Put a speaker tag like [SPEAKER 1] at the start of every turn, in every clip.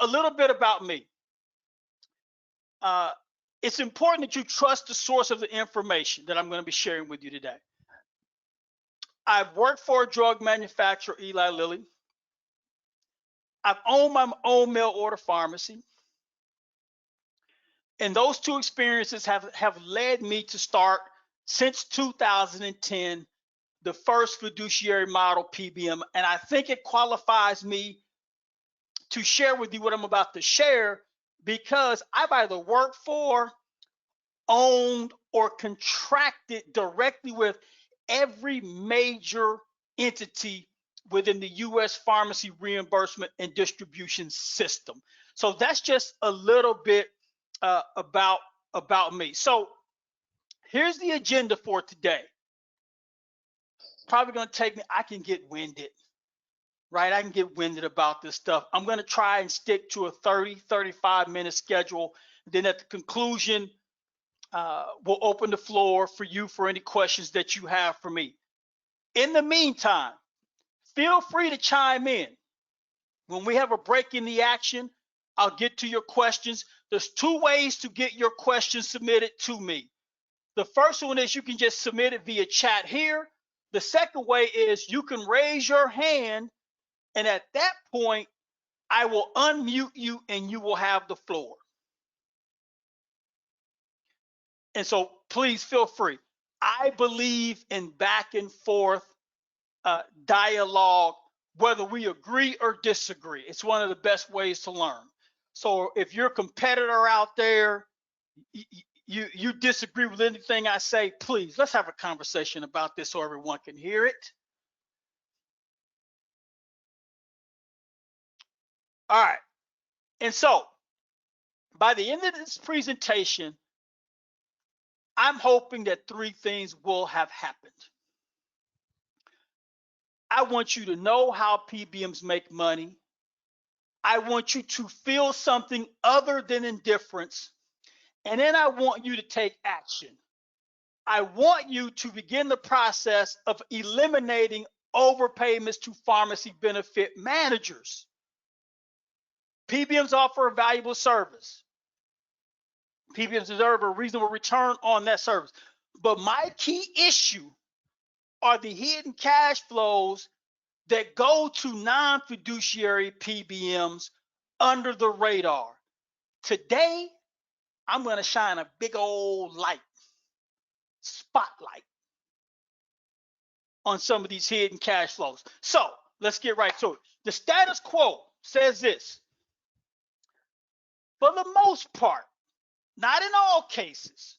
[SPEAKER 1] a little bit about me. It's important that you trust the source of the information that I'm going to be sharing with you today. I've worked for a drug manufacturer, Eli Lilly. I've owned my own mail order pharmacy. And those two experiences have led me to start, since 2010, the first fiduciary model PBM. And I think it qualifies me to share with you what I'm about to share, because I've either worked for, owned, or contracted directly with every major entity within the U.S. pharmacy reimbursement and distribution system. So that's just a little bit about me. So here's the agenda for today. Probably going to take me, I can get winded, right? I can get winded about this stuff. I'm going to try and stick to a 35 minute schedule. Then at the conclusion, we'll open the floor for you for any questions that you have for me. In the meantime, feel free to chime in. When we have a break in the action, I'll get to your questions. There's two ways to get your questions submitted to me. The first one is you can just submit it via chat here. The second way is you can raise your hand, and at that point, I will unmute you and you will have the floor. And so please feel free. I believe in back and forth dialogue, whether we agree or disagree. It's one of the best ways to learn. So if you're a competitor out there, you disagree with anything I say, please, let's have a conversation about this so everyone can hear it. All right. And so by the end of this presentation, I'm hoping that three things will have happened. I want you to know how PBMs make money. I want you to feel something other than indifference. And then I want you to take action. I want you to begin the process of eliminating overpayments to pharmacy benefit managers. PBMs offer a valuable service. PBMs deserve a reasonable return on that service. But my key issue are the hidden cash flows that go to non-fiduciary PBMs under the radar. Today, I'm going to shine a big old spotlight on some of these hidden cash flows. So let's get right to it. The status quo says this: for the most part, not in all cases,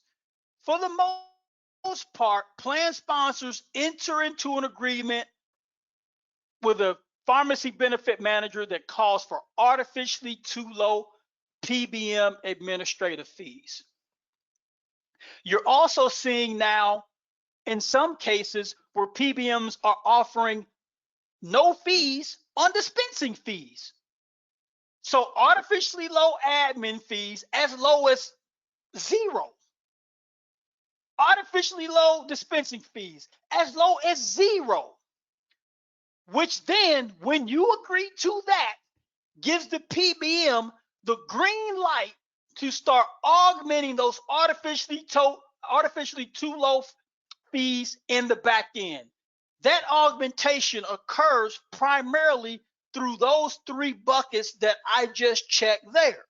[SPEAKER 1] for the most part, plan sponsors enter into an agreement with a pharmacy benefit manager that calls for artificially too low PBM administrative fees. You're also seeing now, in some cases, where PBMs are offering no fees on dispensing fees. So artificially low admin fees as low as zero. Artificially low dispensing fees as low as zero. Which then, when you agree to that, gives the PBM the green light to start augmenting those artificially too low fees in the back end. That augmentation occurs primarily through those three buckets that I just checked there.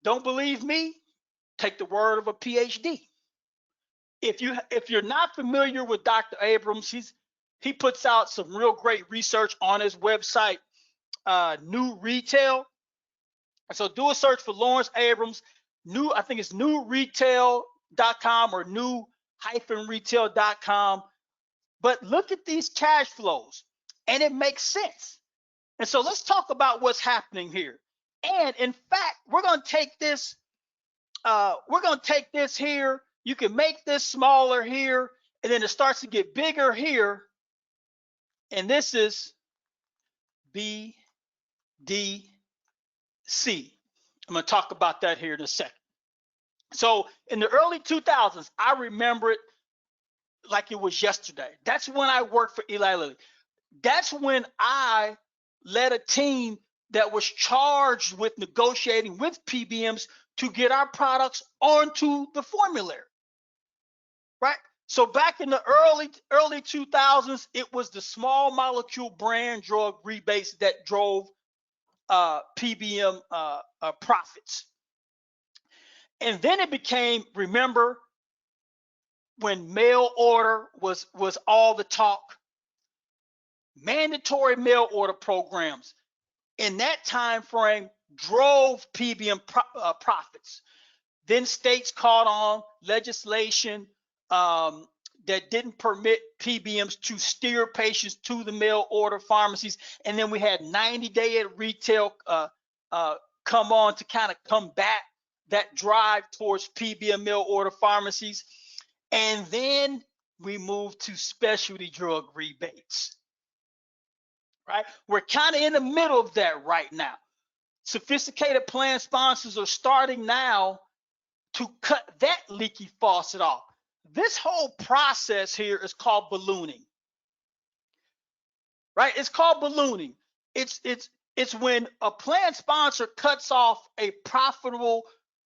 [SPEAKER 1] Don't believe me? Take the word of a PhD. If you're not familiar with Dr. Abrams, he puts out some real great research on his website, New Retail. So do a search for Lawrence Abrams. I think it's newretail.com or new-retail.com. But look at these cash flows, and it makes sense. And so let's talk about what's happening here. And in fact, we're going to take this. Here. You can make this smaller here, and then it starts to get bigger here. And this is BDC. I'm going to talk about that here in a second. So in the early 2000s, I remember it like it was yesterday. That's when I worked for Eli Lilly. That's when I led a team that was charged with negotiating with PBMs to get our products onto the formulary, right? So back in the early 2000s, it was the small molecule brand drug rebates that drove PBM profits. And then it became, remember, when mail order was all the talk, mandatory mail order programs in that time frame drove PBM profits. Then states caught on legislation that didn't permit PBMs to steer patients to the mail order pharmacies. And then we had 90-day at retail come on to kind of combat that drive towards PBM mail order pharmacies. And then we moved to specialty drug rebates, right? We're kind of in the middle of that right now. Sophisticated plan sponsors are starting now to cut that leaky faucet off. This whole process here is called ballooning, right? It's called ballooning. It's when a plan sponsor cuts off a profitable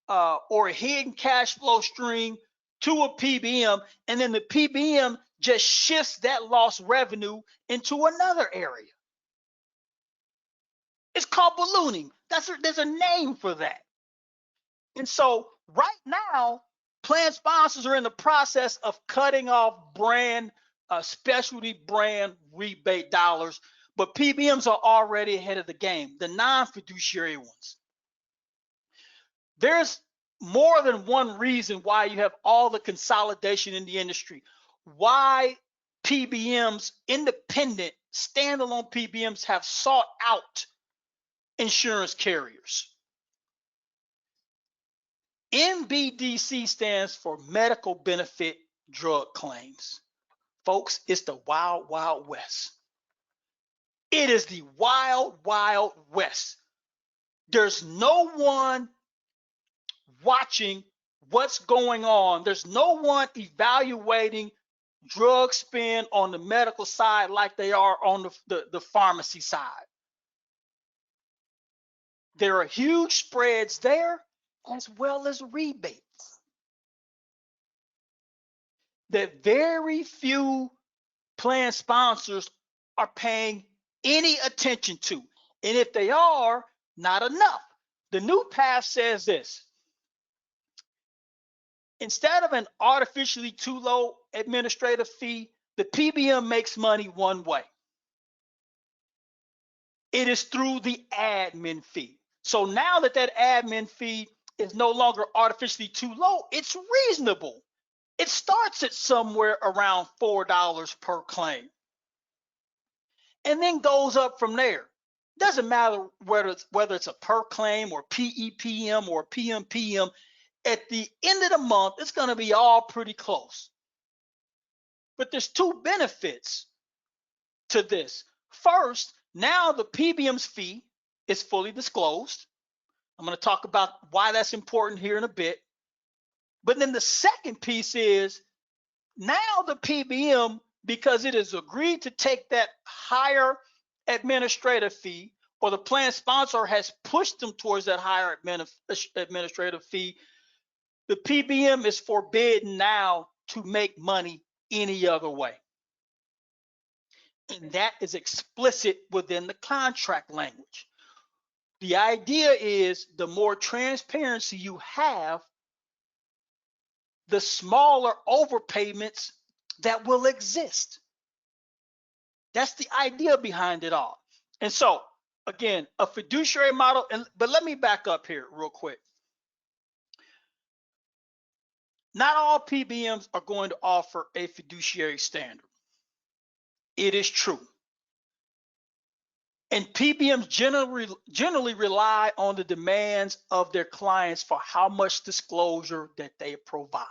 [SPEAKER 1] or a hidden cash flow stream to a PBM, and then the PBM just shifts that lost revenue into another area. It's called ballooning. There's a name for that. And so right now, plan sponsors are in the process of cutting off specialty brand rebate dollars, but PBMs are already ahead of the game, the non-fiduciary ones. There's more than one reason why you have all the consolidation in the industry, why PBMs, independent, standalone PBMs have sought out insurance carriers. MBDC stands for medical benefit drug claims. Folks, it's the wild, wild west. It is the wild, wild west. There's no one watching what's going on. There's no one evaluating drug spend on the medical side like they are on the pharmacy side. There are huge spreads there, as well as rebates that very few plan sponsors are paying any attention to. And if they are, not enough. The new path says this: instead of an artificially too low administrative fee, the PBM makes money one way. It is through the admin fee. So now that admin fee is no longer artificially too low, it's reasonable. It starts at somewhere around $4 per claim and then goes up from there. Doesn't matter whether it's a per claim or PEPM or PMPM. At the end of the month, it's going to be all pretty close. But there's two benefits to this. First, now the PBM's fee is fully disclosed. I'm going to talk about why that's important here in a bit. But then the second piece is now the PBM, because it has agreed to take that higher administrative fee, or the plan sponsor has pushed them towards that higher administrative fee, the PBM is forbidden now to make money any other way. And that is explicit within the contract language. The idea is the more transparency you have, the smaller overpayments that will exist. That's the idea behind it all. And so, again, a fiduciary model, but let me back up here real quick. Not all PBMs are going to offer a fiduciary standard. It is true. And PBMs generally rely on the demands of their clients for how much disclosure that they provide.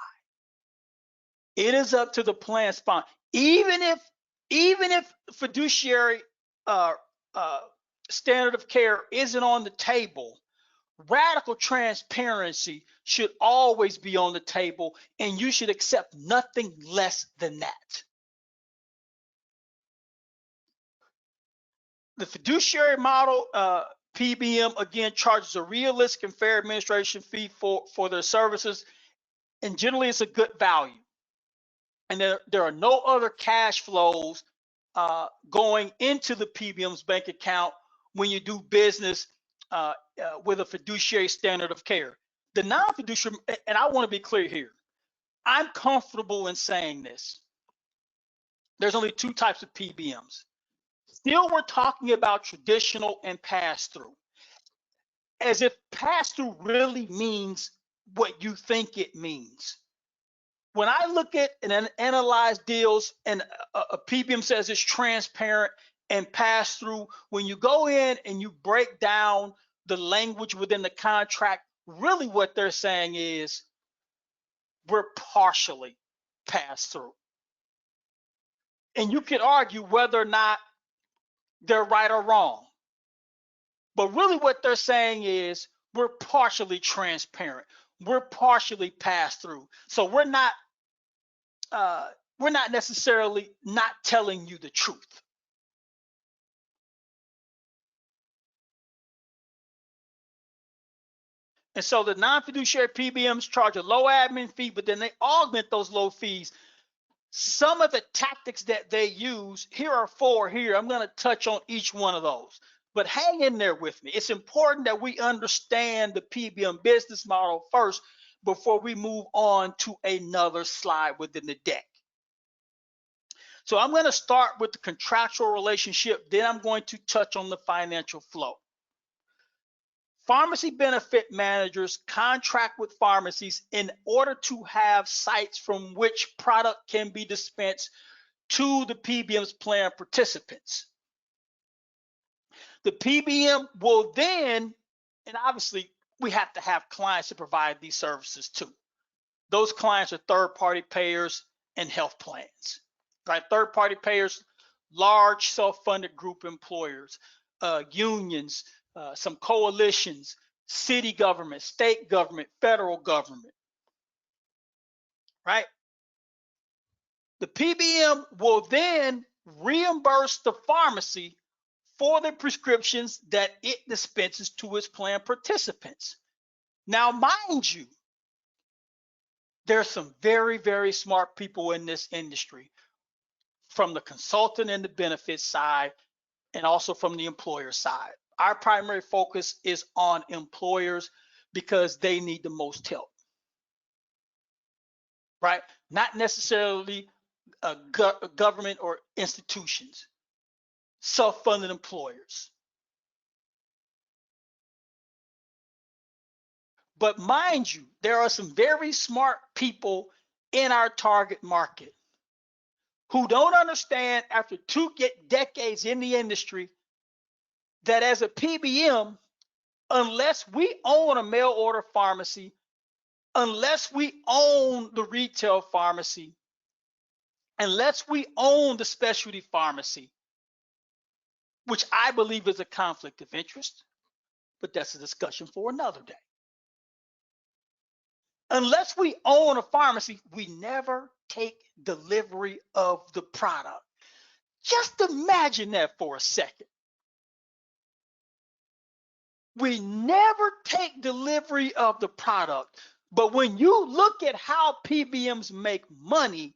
[SPEAKER 1] It is up to the plan sponsor. Even if fiduciary standard of care isn't on the table, radical transparency should always be on the table, and you should accept nothing less than that. The fiduciary model PBM, again, charges a realistic and fair administration fee for their services, and generally it's a good value. And there are no other cash flows going into the PBM's bank account when you do business with a fiduciary standard of care. The non-fiduciary, and I want to be clear here, I'm comfortable in saying this. There's only two types of PBMs. Still, we're talking about traditional and pass-through, as if pass-through really means what you think it means. When I look at and analyze deals and a PBM says it's transparent and pass-through, when you go in and you break down the language within the contract, really what they're saying is we're partially pass-through. And you can argue whether or not they're right or wrong. But really what they're saying is we're partially transparent. We're partially passed through. So we're not necessarily not telling you the truth. And so the non-fiduciary PBMs charge a low admin fee, but then they augment those low fees. Some of the tactics that they use, here are four here. I'm going to touch on each one of those. But hang in there with me. It's important that we understand the PBM business model first before we move on to another slide within the deck. So I'm going to start with the contractual relationship, then I'm going to touch on the financial flow. Pharmacy benefit managers contract with pharmacies in order to have sites from which product can be dispensed to the PBM's plan participants. The PBM will then, and obviously we have to have clients to provide these services too. Those clients are third-party payers and health plans, right? Third-party payers, large self-funded group employers, unions, some coalitions, city government, state government, federal government, right? The PBM will then reimburse the pharmacy for the prescriptions that it dispenses to its plan participants. Now, mind you, there's some very, very smart people in this industry, from the consultant and the benefits side, and also from the employer side. Our primary focus is on employers because they need the most help, right? Not necessarily government or institutions, self-funded employers. But mind you, there are some very smart people in our target market who don't understand, after two decades in the industry, that as a PBM, unless we own a mail order pharmacy, unless we own the retail pharmacy, unless we own the specialty pharmacy, which I believe is a conflict of interest, but that's a discussion for another day. Unless we own a pharmacy, we never take delivery of the product. Just imagine that for a second. We never take delivery of the product. But when you look at how PBMs make money,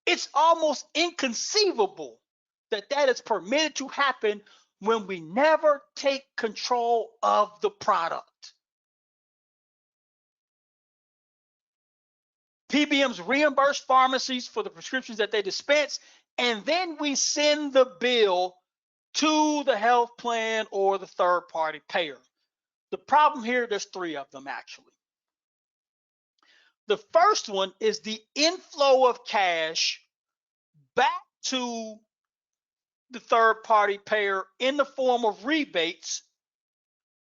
[SPEAKER 1] it's almost inconceivable that that is permitted to happen when we never take control of the product. PBMs reimburse pharmacies for the prescriptions that they dispense, and then we send the bill to the health plan or the third-party payer. The problem here, there's three of them actually. The first one is the inflow of cash back to the third-party payer in the form of rebates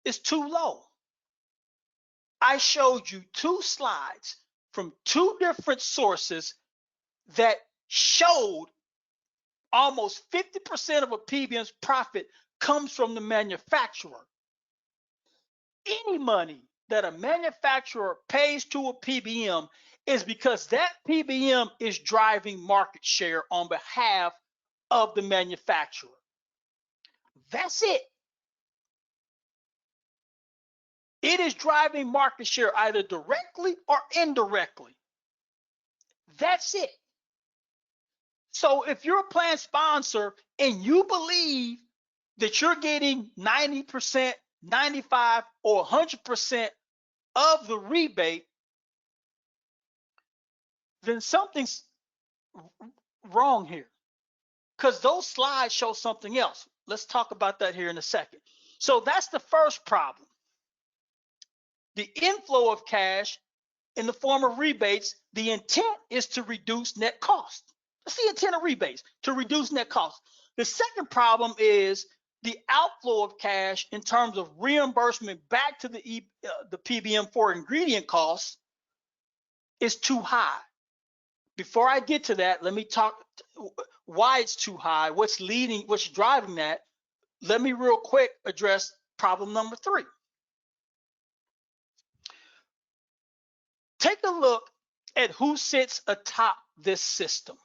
[SPEAKER 1] is too low. I showed you two slides from two different sources that showed almost 50% of a PBM's profit comes from the manufacturer. Any money that a manufacturer pays to a PBM is because that PBM is driving market share on behalf of the manufacturer. That's it. It is driving market share either directly or indirectly. That's it. So if you're a plan sponsor and you believe that you're getting 90%, 95, or 100% of the rebate, then something's wrong here, because those slides show something else. Let's talk about that here in a second. So that's the first problem. The inflow of cash in the form of rebates, the intent is to reduce net cost. That's the intent of rebates, to reduce net cost. The second problem is the outflow of cash in terms of reimbursement back to the PBM for ingredient costs is too high. Before I get to that, let me talk why it's too high, what's driving that. Let me real quick address problem number 3. Take a look at who sits atop this system.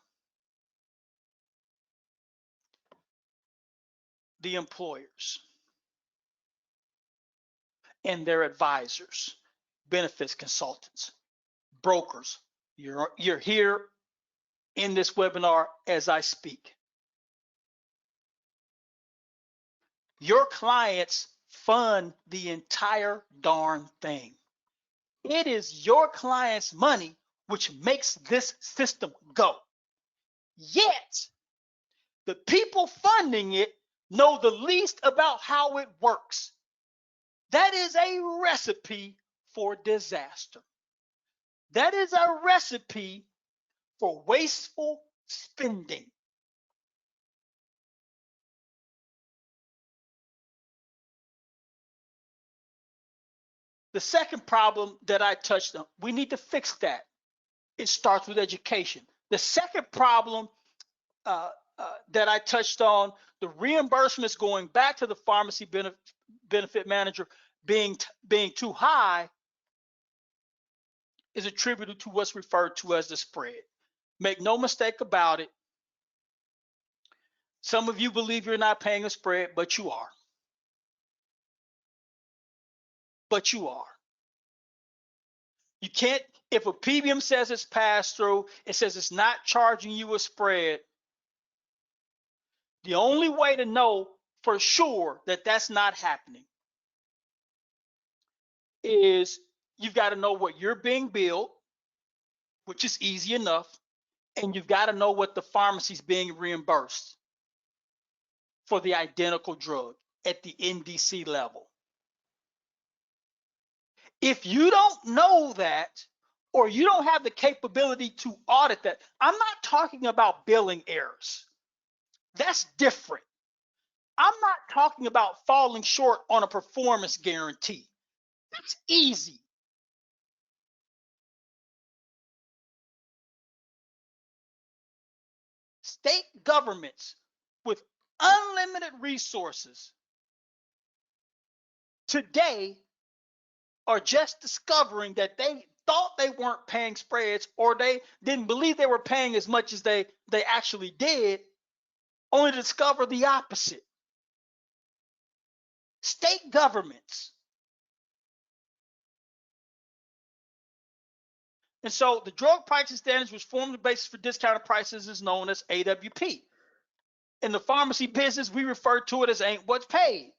[SPEAKER 1] The employers and their advisors, benefits consultants, brokers. You're here in this webinar as I speak. Your clients fund the entire darn thing. It is your clients' money which makes this system go. Yet, the people funding it know the least about how it works. That is a recipe for disaster. That is a recipe for wasteful spending. The second problem that I touched on, we need to fix that. It starts with education. The second problem that I touched on, the reimbursements going back to the pharmacy benefit manager being too high, is attributed to what's referred to as the spread. Make no mistake about it. Some of you believe you're not paying a spread, but you are. But you are. You can't, if a PBM says it's passed through, it says it's not charging you a spread. The only way to know for sure that that's not happening is you've got to know what you're being billed, which is easy enough, and you've got to know what the pharmacy's being reimbursed for the identical drug at the NDC level. If you don't know that, or you don't have the capability to audit that, I'm not talking about billing errors. That's different. I'm not talking about falling short on a performance guarantee. That's easy. State governments with unlimited resources today are just discovering that they thought they weren't paying spreads, or they didn't believe they were paying as much as they actually did, only to discover the opposite. State governments. And so the drug pricing standards, which form the basis for discounted prices, is known as AWP. In the pharmacy business, we refer to it as ain't what's paid.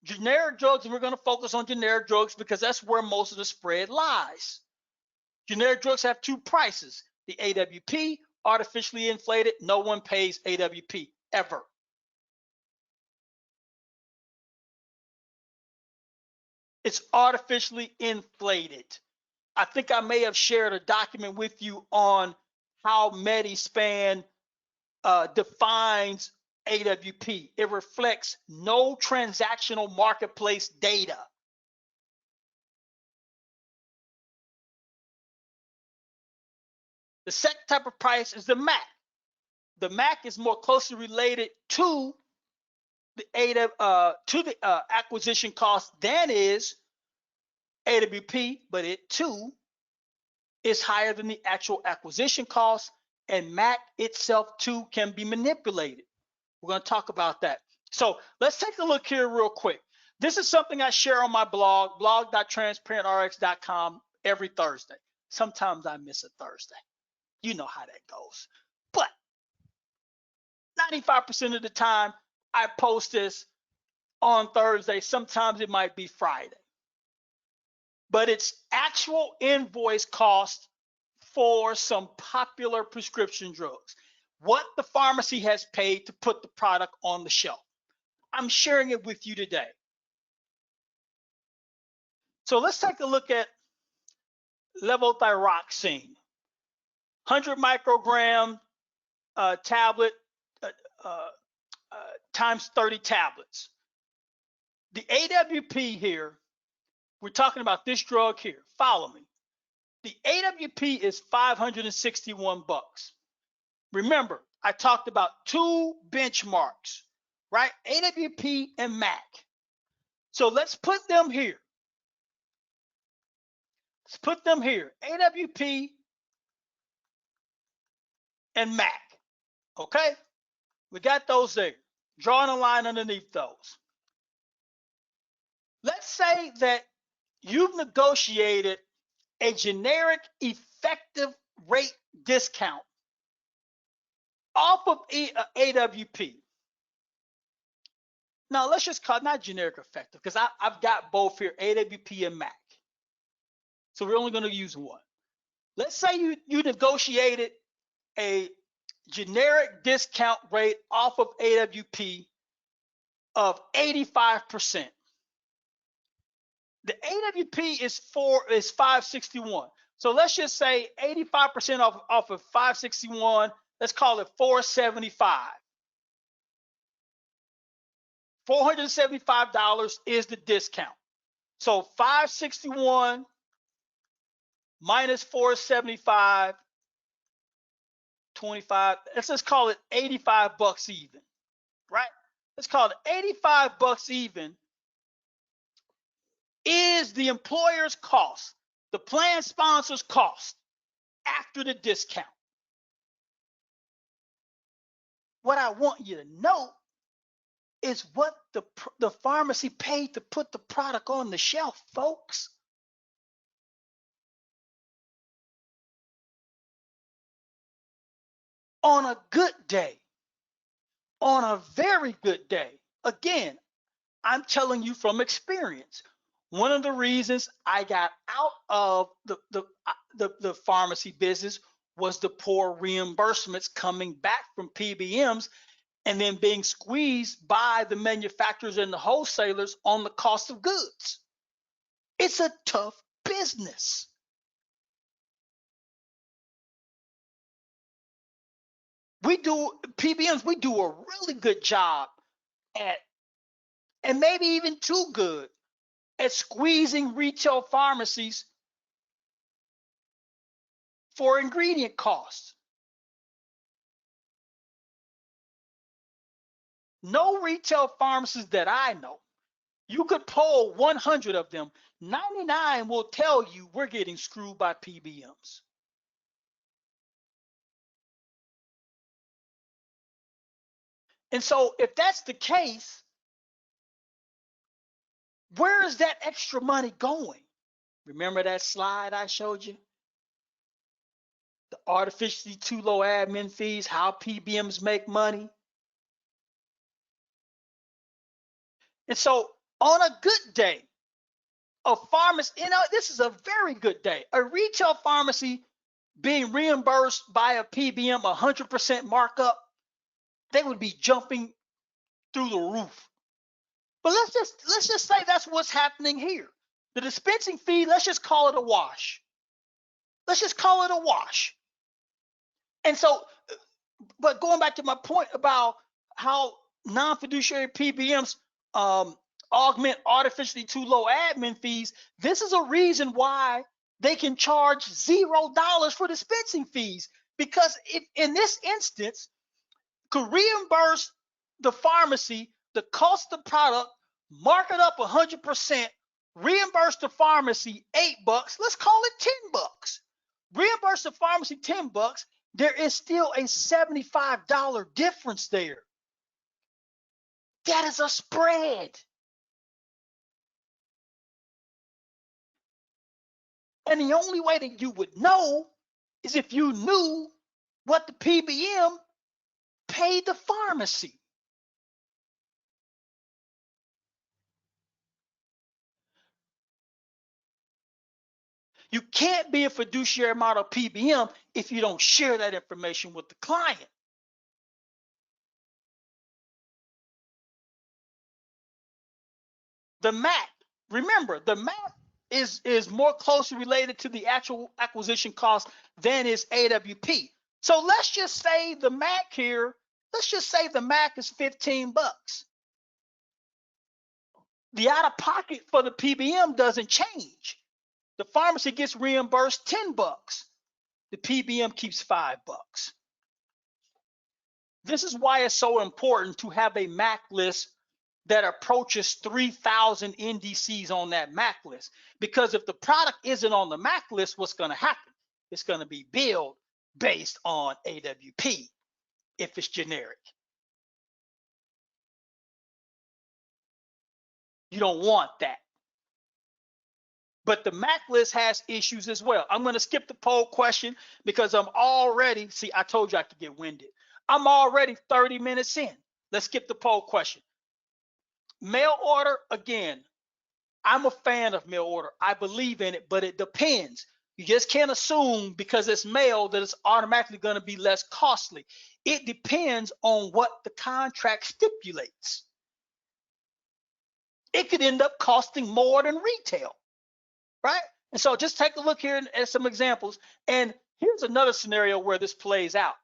[SPEAKER 1] Generic drugs, and we're going to focus on generic drugs because that's where most of the spread lies. Generic drugs have 2 prices. The AWP, artificially inflated. No one pays AWP ever. It's artificially inflated. I think I may have shared a document with you on how Medispan defines AWP. It reflects no transactional marketplace data. The second type of price is the MAC. The MAC is more closely related to the acquisition cost than is AWP, but it too is higher than the actual acquisition cost, and MAC itself too can be manipulated. We're going to talk about that. So let's take a look here real quick. This is something I share on my blog, blog.transparentrx.com, every Thursday. Sometimes I miss a Thursday. You know how that goes. But 95% of the time, I post this on Thursday. Sometimes it might be Friday. But it's actual invoice cost for some popular prescription drugs. What the pharmacy has paid to put the product on the shelf. I'm sharing it with you today. So let's take a look at levothyroxine, 100 microgram tablet times 30 tablets. The AWP here, we're talking about this drug here. Follow me. The AWP is 561 bucks. Remember, I talked about two benchmarks, right? AWP and MAC. So let's put them here. Let's put them here. AWP and MAC. Okay? We got those there. Drawing a line underneath those. Let's say that you've negotiated a generic effective rate discount off of AWP. Now, let's just call it not generic effective because I've got both here, AWP and MAC. So we're only going to use one. Let's say you negotiated a generic discount rate off of AWP of 85%. The AWP is 561. So let's just say 85% off of 561. Let's call it 475. $475 is the discount. So 561 minus 475, 25. Let's just call it 85 bucks even, right? Let's call it 85 bucks even is the employer's cost, the plan sponsor's cost after the discount. What I want you to know is what the pharmacy paid to put the product on the shelf, folks. On a good day, on a very good day, again, I'm telling you from experience, one of the reasons I got out of the pharmacy business was the poor reimbursements coming back from PBMs and then being squeezed by the manufacturers and the wholesalers on the cost of goods. It's a tough business. PBMs, we do a really good job at, and maybe even too good, at squeezing retail pharmacies for ingredient costs. No retail pharmacists that I know, you could poll 100 of them, 99 will tell you we're getting screwed by PBMs. And so if that's the case, where is that extra money going? Remember that slide I showed you? The artificially too low admin fees, how PBMs make money. And so on a good day, a pharmacy, this is a very good day. A retail pharmacy being reimbursed by a PBM 100% markup, they would be jumping through the roof. But let's just say that's what's happening here. The dispensing fee, let's just call it a wash. Let's just call it a wash. And so, but going back to my point about how non-fiduciary PBMs augment artificially too low admin fees, this is a reason why they can charge $0 for dispensing fees, because if in this instance could reimburse the pharmacy the cost of the product, mark it up 100%, reimburse the pharmacy $8, let's call it $10. Reimburse the pharmacy $10, there is still a $75 difference there. That is a spread. And the only way that you would know is if you knew what the PBM paid the pharmacy. You can't be a fiduciary model PBM if you don't share that information with the client. The MAC, remember, the MAC is more closely related to the actual acquisition cost than is AWP. So let's just say the MAC here, let's just say the MAC is 15 bucks. The out of pocket for the PBM doesn't change. The pharmacy gets reimbursed 10 bucks. The PBM keeps 5 bucks. This is why it's so important to have a MAC list that approaches 3,000 NDCs on that MAC list. Because if the product isn't on the MAC list, what's going to happen? It's going to be billed based on AWP if it's generic. You don't want that. But the MAC list has issues as well. I'm going to skip the poll question because I'm already, see, I told you I could get winded. I'm already 30 minutes in. Let's skip the poll question. Mail order, again, I'm a fan of mail order. I believe in it, but it depends. You just can't assume because it's mail that it's automatically going to be less costly. It depends on what the contract stipulates. It could end up costing more than retail, right? And so just take a look here at some examples. And here's another scenario where this plays out.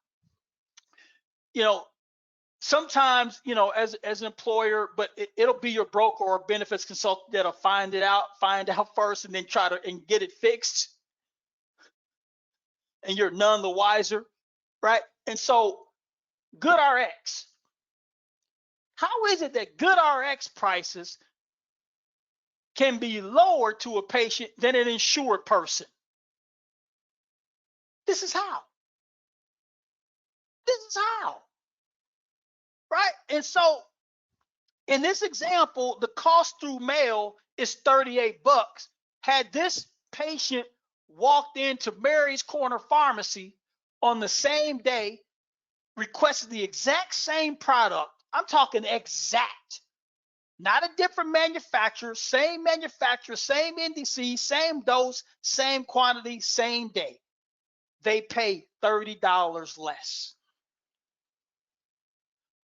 [SPEAKER 1] You know, sometimes, you know, as an employer, but it'll be your broker or benefits consultant that'll find out first and then try to get it fixed. And you're none the wiser, right? And so GoodRx, how is it that GoodRx prices can be lower to a patient than an insured person? This is how. This is how, right? And so in this example, the cost through mail is 38 bucks. Had this patient walked into Mary's Corner Pharmacy on the same day, requested the exact same product, I'm talking exact, not a different manufacturer, same NDC, same dose, same quantity, same day, they pay $30 less.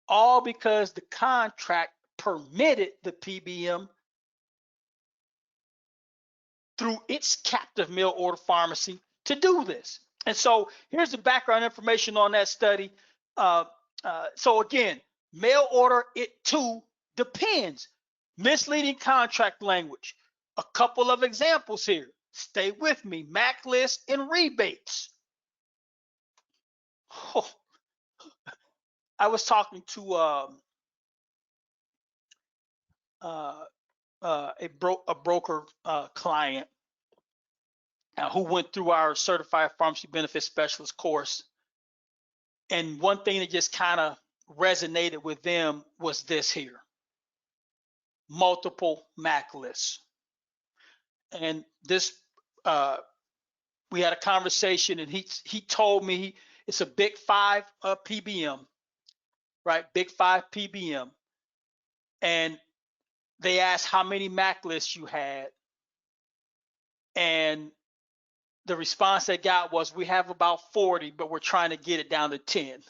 [SPEAKER 1] All because the contract permitted the PBM through its captive mail order pharmacy to do this. And so here's the background information on that study. So again, mail order, it too depends. Misleading contract language. A couple of examples here. Stay with me. MAC list and rebates. Oh, I was talking to a broker client who went through our certified pharmacy benefit specialist course. And one thing that just kind of resonated with them was this here: multiple MAC lists. And this, we had a conversation, and he told me it's a big 5 PBM, right? Big 5 PBM. And they asked how many MAC lists you had. And the response they got was, we have about 40, but we're trying to get it down to 10.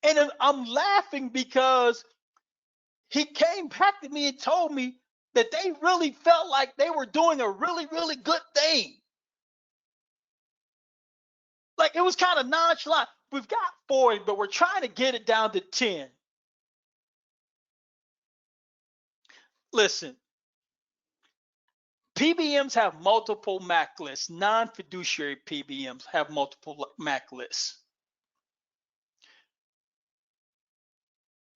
[SPEAKER 1] And I'm laughing because he came back to me and told me that they really felt like they were doing a really, really good thing. Like, it was kind of nonchalant. We've got 40, but we're trying to get it down to 10. Listen, PBMs have multiple MAC lists. Non-fiduciary PBMs have multiple MAC lists,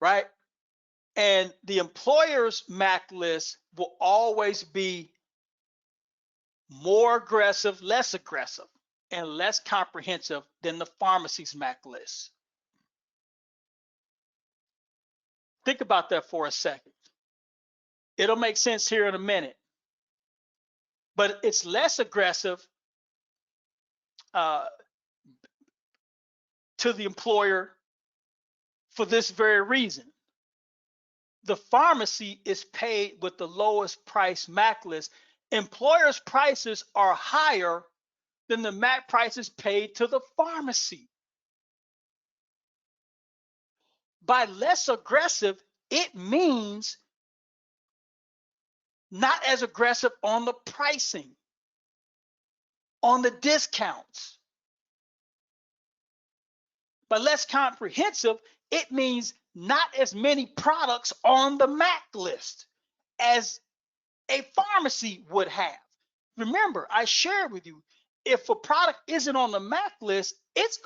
[SPEAKER 1] right? And the employer's MAC list will always be more aggressive, less aggressive. and less comprehensive than the pharmacy's MAC list. Think about that for a second. It'll make sense here in a minute. But it's less aggressive to the employer for this very reason. The pharmacy is paid with the lowest price MAC list. Employers' prices are higher than the MAC prices paid to the pharmacy. By less aggressive, it means not as aggressive on the pricing, on the discounts. By less comprehensive, it means not as many products on the MAC list as a pharmacy would have. Remember, I shared with you, if a product isn't on the MAC list, its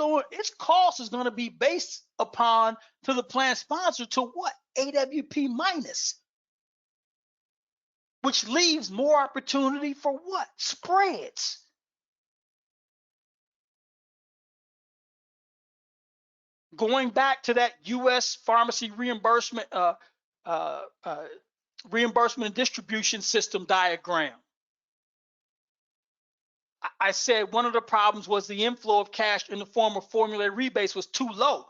[SPEAKER 1] cost is going to be based upon to the plan sponsor to what? AWP minus, which leaves more opportunity for what? Spreads. Going back to that U.S. pharmacy reimbursement reimbursement and distribution system diagram. I said one of the problems was the inflow of cash in the form of formulary rebates was too low.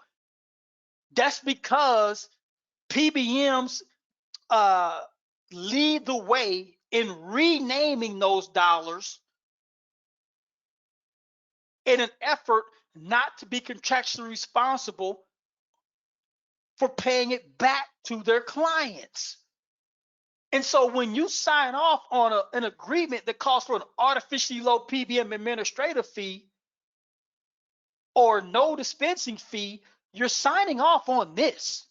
[SPEAKER 1] That's because PBMs lead the way in renaming those dollars in an effort not to be contractually responsible for paying it back to their clients. And so when you sign off on an agreement that calls for an artificially low PBM administrative fee or no dispensing fee, you're signing off on this.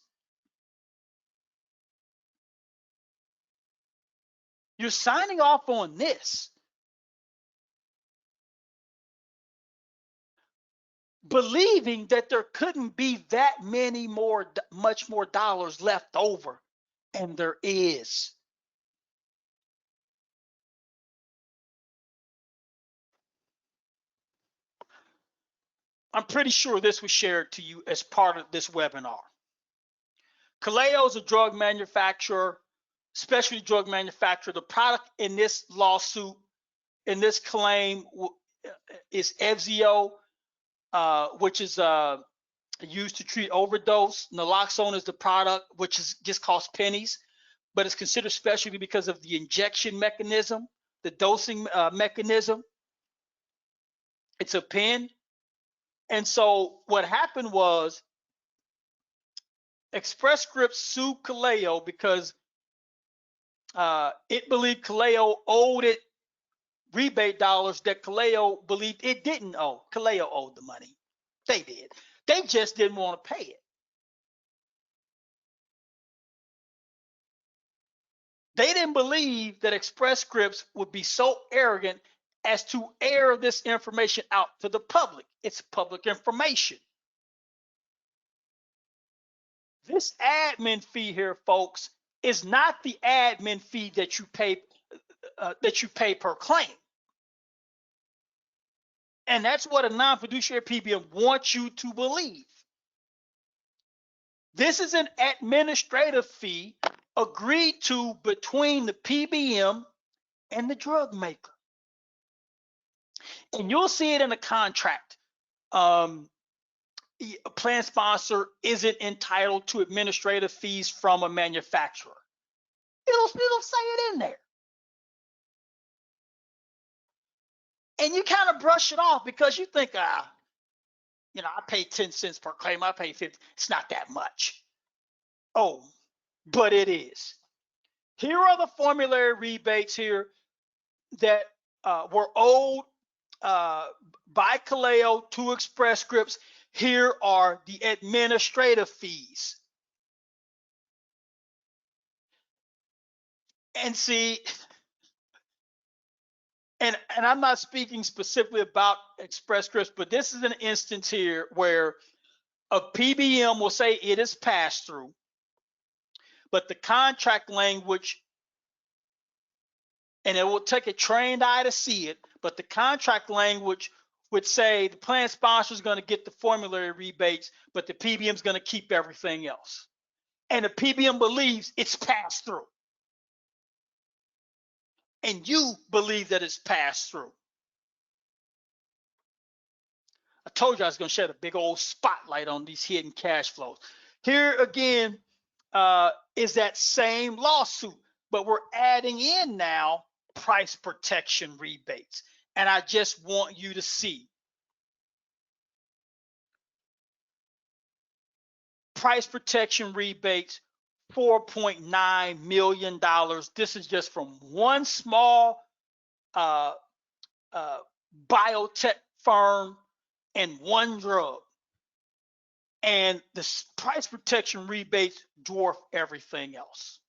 [SPEAKER 1] You're signing off on this. Believing that there couldn't be that much more dollars left over, and there is. I'm pretty sure this was shared to you as part of this webinar. Kaleo is a drug manufacturer, specialty drug manufacturer. The product in this lawsuit, in this claim, is Evzio, which is used to treat overdose. Naloxone is the product, which just costs pennies, but it's considered specialty because of the injection mechanism, the dosing mechanism. It's a pen. And so what happened was Express Scripts sued Kaleo because it believed Kaleo owed it rebate dollars that Kaleo believed it didn't owe. Kaleo owed the money. They did. They just didn't want to pay it. They didn't believe that Express Scripts would be so arrogant as to air this information out to the public. It's public information. This admin fee here, folks, is not the admin fee that you pay per claim. And that's what a non-fiduciary PBM wants you to believe. This is an administrative fee agreed to between the PBM and the drug maker. And you'll see it in the contract. A plan sponsor isn't entitled to administrative fees from a manufacturer. It'll say it in there. And you kind of brush it off because you think, I pay 10 cents per claim, I pay 50. It's not that much. Oh, but it is. Here are the formulary rebates here that were owed by Kaleo to Express Scripts. Here are the administrative fees. And see, and I'm not speaking specifically about Express Scripts, but this is an instance here where a PBM will say it is passed through, but the contract language, and it will take a trained eye to see it, but the contract language would say the plan sponsor is going to get the formulary rebates, but the PBM is going to keep everything else. And the PBM believes it's passed through. And you believe that it's passed through. I told you I was going to shed a big old spotlight on these hidden cash flows. Here again is that same lawsuit, but we're adding in now price protection rebates. And I just want you to see price protection rebates, $4.9 million. This is just from one small biotech firm and one drug. And the price protection rebates dwarf everything else.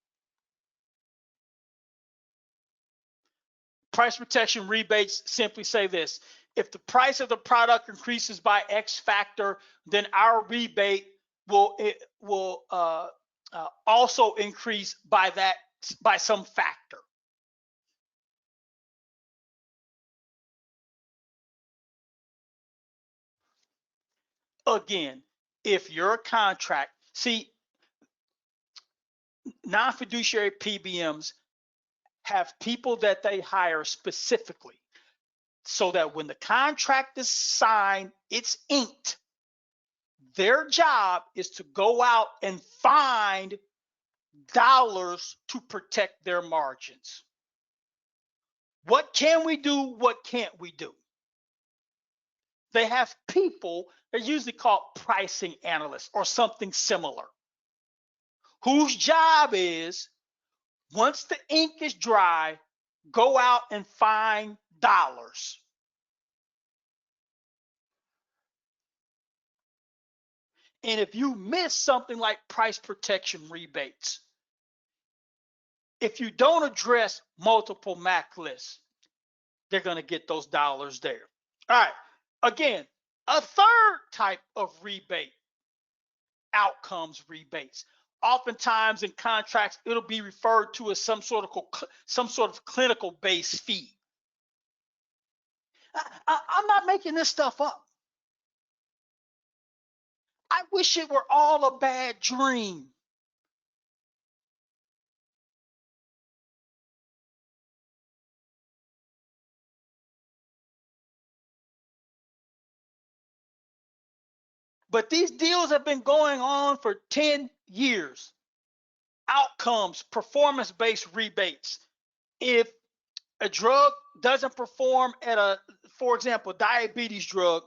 [SPEAKER 1] Price protection rebates simply say this: if the price of the product increases by X factor, then our rebate will also increase by some factor. Again, if your contract, see, non-fiduciary PBMs have people that they hire specifically so that when the contract is signed, it's inked. Their job is to go out and find dollars to protect their margins. What can we do? What can't we do? They have people, they're usually called pricing analysts or something similar, whose job is, once the ink is dry, go out and find dollars. And if you miss something like price protection rebates, if you don't address multiple MAC lists, they're going to get those dollars there. All right. Again, a third type of rebate, outcomes rebates. Oftentimes in contracts, it'll be referred to as some sort of clinical based fee. I'm not making this stuff up. I wish it were all a bad dream. But these deals have been going on for 10 years. Outcomes, performance-based rebates. If a drug doesn't perform at for example, diabetes drug,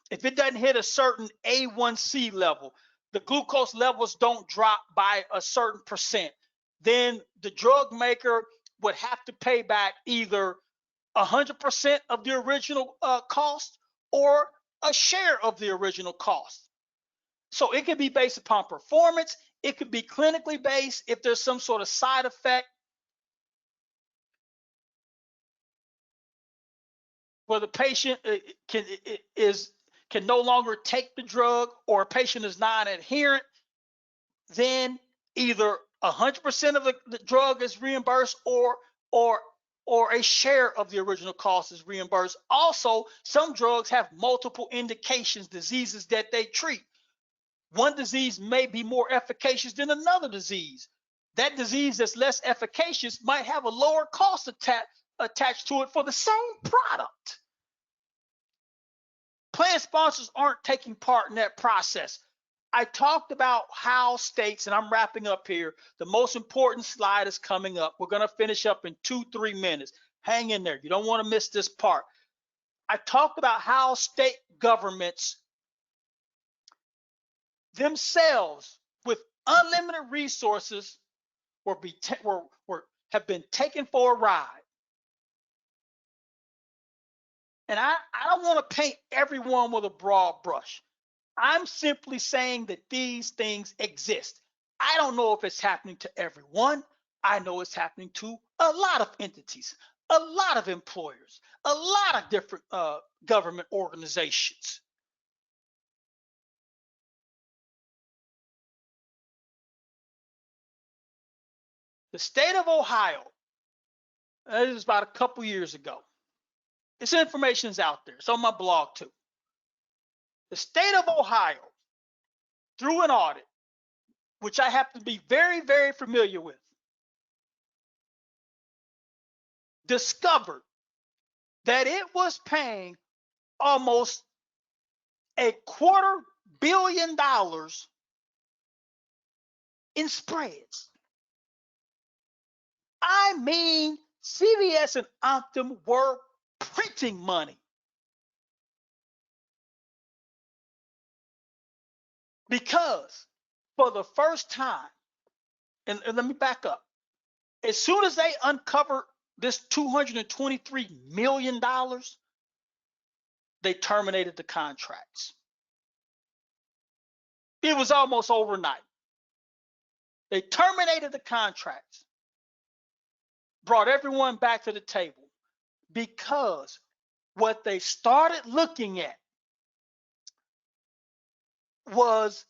[SPEAKER 1] if it doesn't hit a certain A1C level, the glucose levels don't drop by a certain percent, then the drug maker would have to pay back either 100% of the original cost or a share of the original cost. So it could be based upon performance. It could be clinically based if there's some sort of side effect where the patient can no longer take the drug, or a patient is non-adherent, then either 100% of the drug is reimbursed or a share of the original cost is reimbursed. Also, some drugs have multiple indications, diseases that they treat. One disease may be more efficacious than another disease. That disease that's less efficacious might have a lower cost attached to it for the same product. Plan sponsors aren't taking part in that process. I talked about how states, and I'm wrapping up here, the most important slide is coming up. We're going to finish up in 2-3 minutes. Hang in there. You don't want to miss this part. I talked about how state governments themselves, with unlimited resources, have been taken for a ride. And I don't want to paint everyone with a broad brush. I'm simply saying that these things exist. I don't know if it's happening to everyone. I know it's happening to a lot of entities, a lot of employers, a lot of different government organizations. The state of Ohio, this was about a couple years ago, This information is out there. It's on my blog too. The state of Ohio, through an audit, which I happen to be very, very familiar with, discovered that it was paying almost $250 million in spreads. I mean, CVS and Optum were printing money. Because for the first time, and let me back up, as soon as they uncovered this $223 million, they terminated the contracts. It was almost overnight. They terminated the contracts, brought everyone back to the table, because what they started looking at was,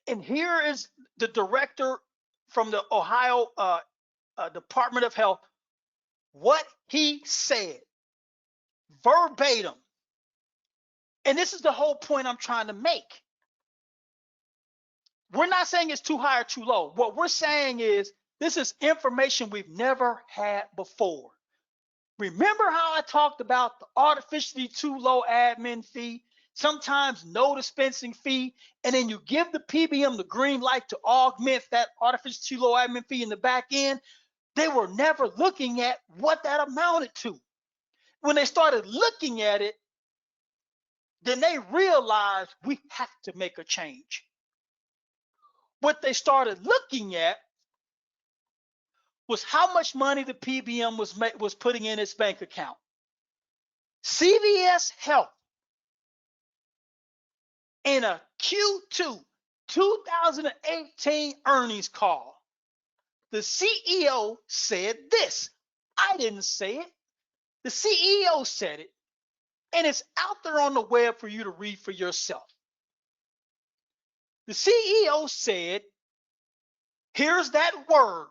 [SPEAKER 1] and here is the director from the Ohio Department of Health, what he said verbatim. And this is the whole point I'm trying to make. We're not saying it's too high or too low. What we're saying is this is information we've never had before. Remember how I talked about the artificially too low admin fee, sometimes no dispensing fee, and then you give the PBM the green light to augment that artificially too low admin fee in the back end? They were never looking at what that amounted to. When they started looking at it, then they realized we have to make a change. What they started looking at was how much money the PBM was putting in its bank account. CVS Health, in a Q2 2018 earnings call, the CEO said this. I didn't say it. The CEO said it, and it's out there on the web for you to read for yourself. The CEO said, here's that word.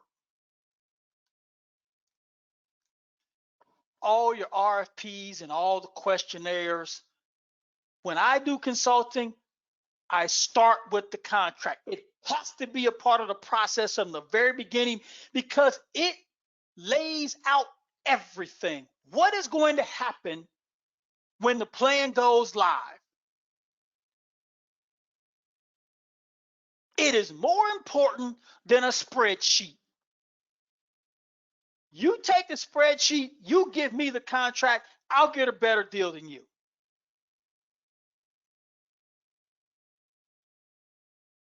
[SPEAKER 1] All your RFPs and all the questionnaires, when I do consulting, I start with the contract. It has to be a part of the process from the very beginning because it lays out everything. What is going to happen when the plan goes live? It is more important than a spreadsheet. You take the spreadsheet, you give me the contract, I'll get a better deal than you.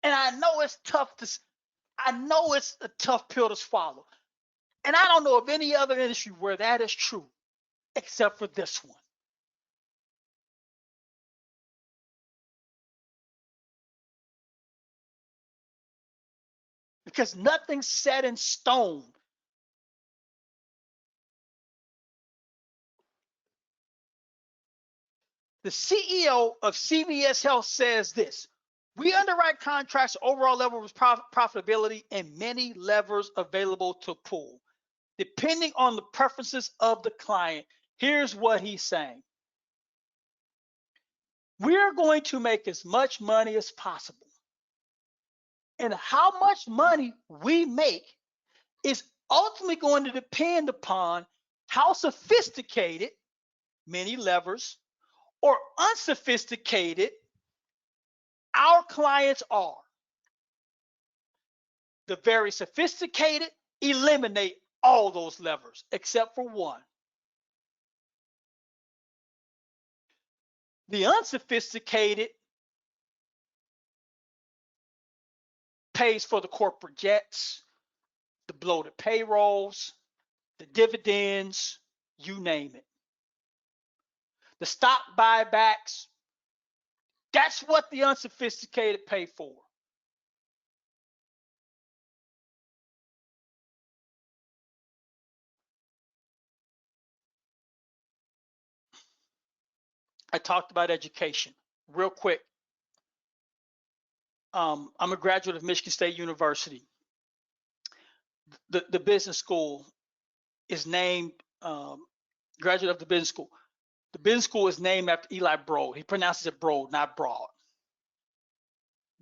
[SPEAKER 1] And I know it's tough it's a tough pill to swallow. And I don't know of any other industry where that is true, except for this one. Because nothing's set in stone. The CEO of CVS Health says this: we underwrite contracts, overall level of profitability, and many levers available to pull, depending on the preferences of the client. Here's what he's saying. We're going to make as much money as possible. And how much money we make is ultimately going to depend upon how sophisticated, many levers, or unsophisticated our clients are. The very sophisticated eliminate all those levers except for one. The unsophisticated pays for the corporate jets, the bloated payrolls, the dividends, you name it. The stock buybacks, that's what the unsophisticated pay for. I talked about education real quick. I'm a graduate of Michigan State University. The business school is named graduate of the business school. The business school is named after Eli Broad. He pronounces it Broad, not Broad.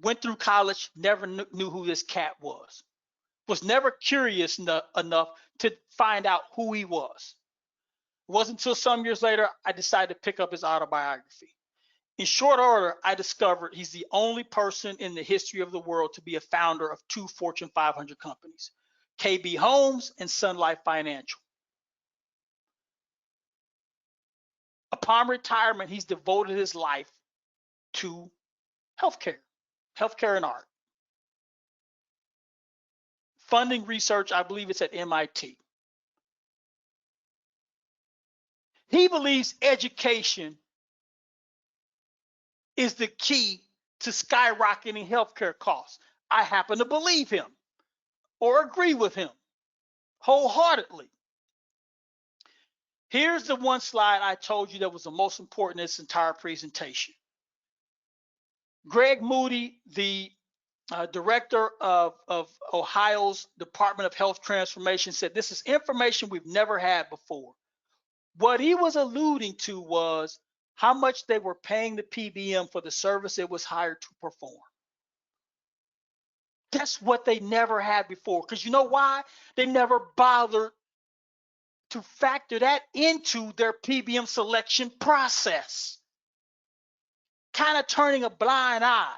[SPEAKER 1] Went through college, never knew who this cat was. Was never curious enough to find out who he was. It wasn't until some years later I decided to pick up his autobiography. In short order, I discovered he's the only person in the history of the world to be a founder of 2 Fortune 500 companies, KB Homes and Sun Life Financial. Upon retirement, he's devoted his life to healthcare and art. Funding research, I believe it's at MIT. He believes education is the key to skyrocketing healthcare costs. I happen to believe him or agree with him wholeheartedly. Here's the one slide I told you that was the most important in this entire presentation. Greg Moody, the director of Ohio's Department of Health Transformation, said this is information we've never had before. What he was alluding to was how much they were paying the PBM for the service it was hired to perform. That's what they never had before, because you know why? They never bothered to factor that into their PBM selection process. Kind of turning a blind eye.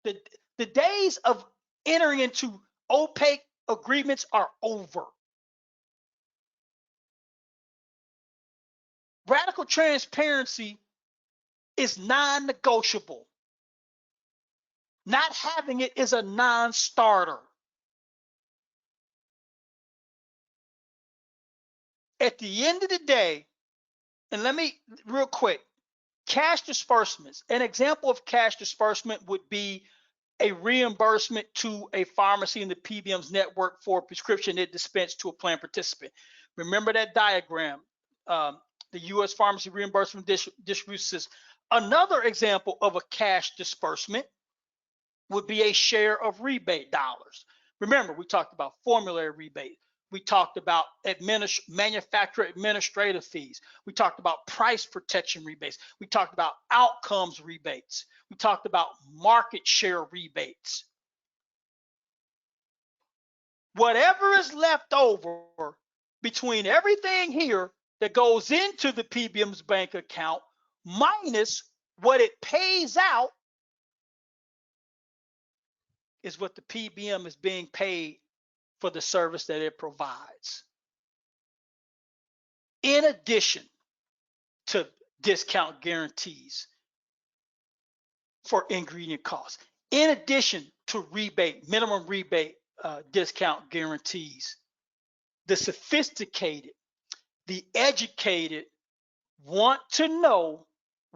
[SPEAKER 1] The days of entering into opaque agreements are over. Radical transparency is non-negotiable. Not having it is a non-starter. At the end of the day, and let me real quick, cash disbursements. An example of cash disbursement would be a reimbursement to a pharmacy in the PBM's network for a prescription it dispensed to a plan participant. Remember that diagram, the U.S. Pharmacy Reimbursement Distribution System. Another example of a cash disbursement would be a share of rebate dollars. Remember, we talked about formulary rebate. We talked about manufacturer administrative fees. We talked about price protection rebates. We talked about outcomes rebates. We talked about market share rebates. Whatever is left over between everything here that goes into the PBM's bank account minus what it pays out is what the PBM is being paid for the service that it provides. In addition to discount guarantees for ingredient costs, in addition to minimum rebate discount guarantees, the sophisticated, the educated want to know,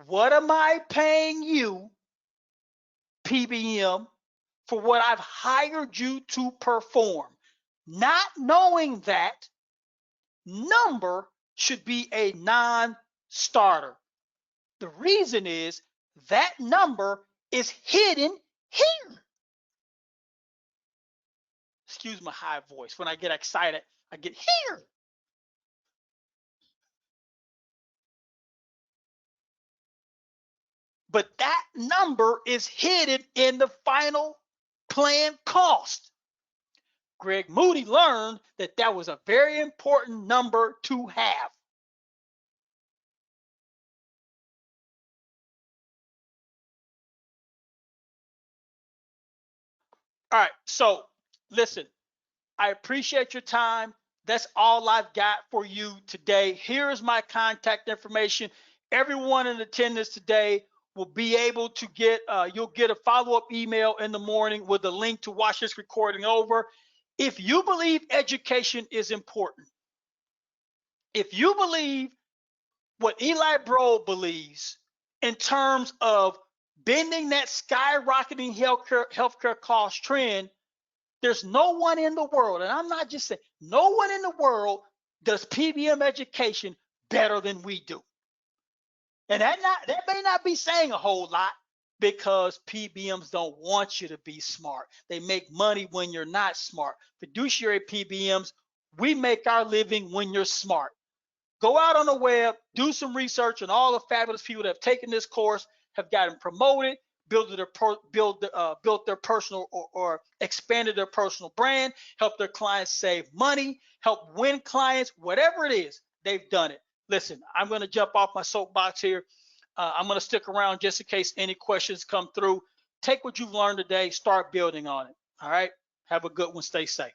[SPEAKER 1] what am I paying you, PBM, for what I've hired you to perform? Not knowing that number should be a non-starter. The reason is that number is hidden here. Excuse my high voice. When I get excited, I get here. But that number is hidden in the final plan cost. Greg Moody learned that that was a very important number to have. All right, so listen, I appreciate your time. That's all I've got for you today. Here's my contact information. Everyone in attendance today will be able to get, you'll get a follow-up email in the morning with a link to watch this recording over. If you believe education is important, if you believe what Eli Broad believes in terms of bending that skyrocketing healthcare cost trend, there's no one in the world, and I'm not just saying, no one in the world does PBM education better than we do. And that may not be saying a whole lot, because PBMs don't want you to be smart. They make money when you're not smart. Fiduciary PBMs, we make our living when you're smart. Go out on the web, do some research on all the fabulous people that have taken this course, have gotten promoted, built their personal or expanded their personal brand, help their clients save money, help win clients, whatever it is, they've done it. Listen, I'm going to jump off my soapbox here. I'm going to stick around just in case any questions come through. Take what you've learned today, start building on it. All right. Have a good one. Stay safe.